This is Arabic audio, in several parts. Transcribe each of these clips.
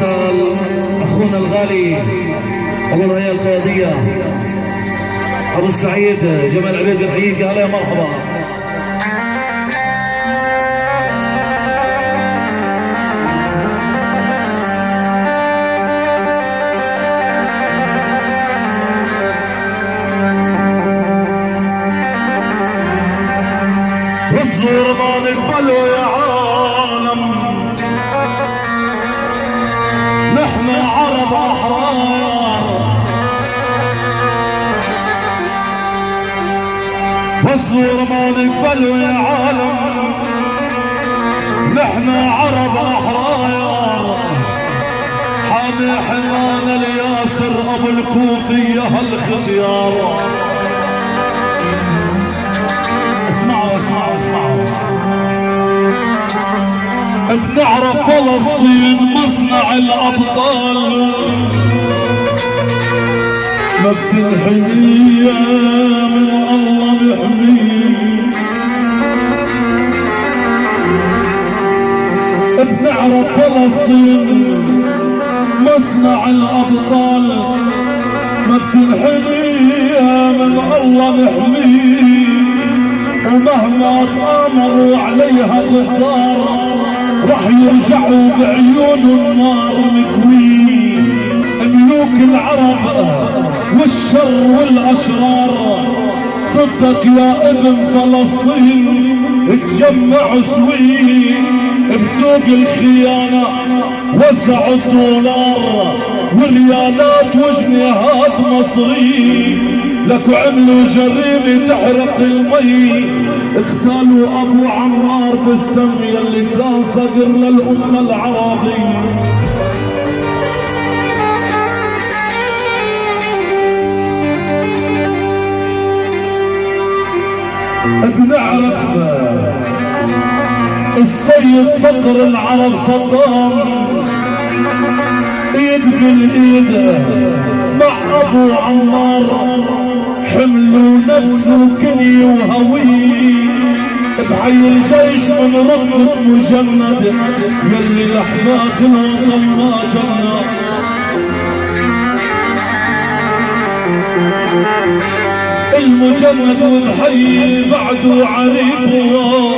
وصل اخونا الغالي ابو الهيئه القياديه ابو السعيد جمال عبيد، بنحييك يا هلا يا مرحبا. والزور ما نقبله يا عالم، نحن عرب احرار. والزور ما نقبله يا عالم، نحن عرب احرار. حامي حمانا الياسر ابو الكوفيه هالختيار. اسمعوا اسمعوا اسمعوا، بنعرف فلسطين مصنع الابطال، ما بتنحني من الله بيحميه. بنعرف فلسطين مصنع الابطال، ما بتنحني من الله بيحميه. ومهما تآمروا عليها غدار، رح يرجعوا بعيون النار مكوين. ملوك العرب والشر والأشرار، ضدك يا ابن فلسطين اتجمعوا سوي. بسوق الخيانة وزعوا الدولار والريالات وجنيهات مصري. لك عملوا جريمة تحرق المي، اختالوا ابو عمار بالسم يلي كان صقر للأمة العربية. بنعرف السيد صقر العرب صدام، ايد بالايد مع ابو عمار. حملوا نفسه كني وهوي بحي الجيش من رب مجند، يلي لحمات الوطن ما جنة. المجند والحي بعده عريضه،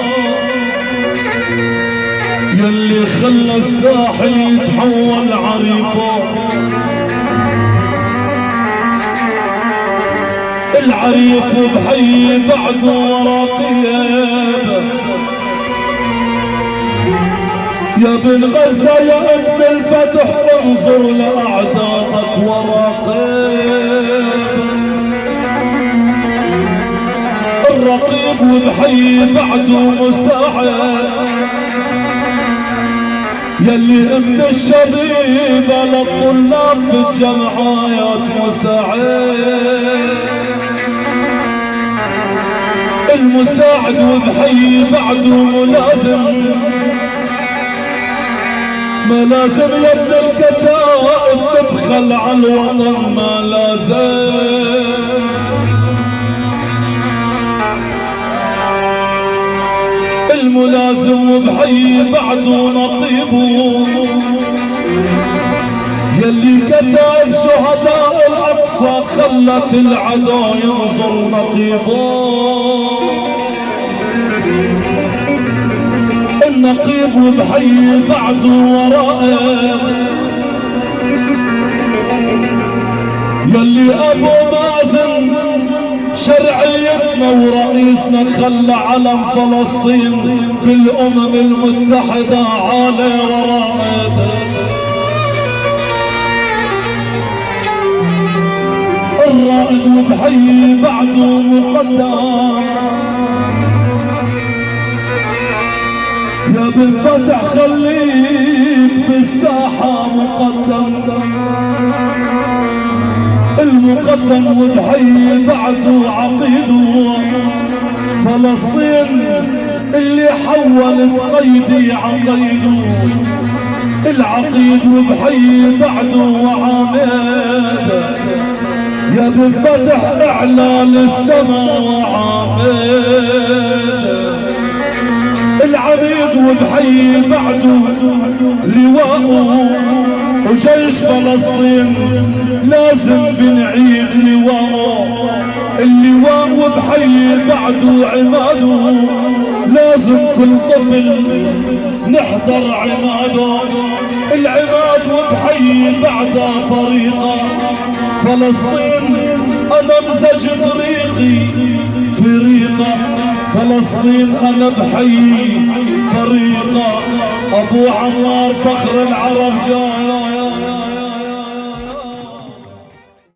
يلي خلى الساحل يتحول عريضه. العريق بحي بعده وراقيب، يا بن غزة يا ابن الفتح انظر لأعدائك وراقيب. الرقيب وبحي بعده مساعد، يلي ابن الشبيبة للطلاب في الجمعيات مساعد. المساعد وبحي بعده ملازم، ملازم يا ابن الكتائب تبخل على الوطن ما لازم. الملازم وبحي بعده نطيبه، يلي كتائب شهداء الاقصى خلت العدا ينظر نقيبه. النقيب وبحي بعده ورائه، يلي ابو مازن شرعيتنا ورئيسنا خلى علم فلسطين بالامم المتحده عالي ورائه. الرائد وبحي بعده مقدم، يا بن فتح خليك بالساحة مقدم. المقدم وبحي بعده عقيده، فلسطين اللي حولت قيدي عقيده. العقيد وبحي بعده وعامد، يا بن فتح اعلى للسما وعامد. العبيد وبحي بعده لواءه، وجيش فلسطين لازم بنعيد لواءه، اللواء وبحي بعده عماده، لازم كل طفل نحضر عماده، العماد وبحي بعده فريقه، فلسطين انا مسجد طريقي فريقه، فلسطين انا بحي فريقه، ابو عمار فخر العرب جاي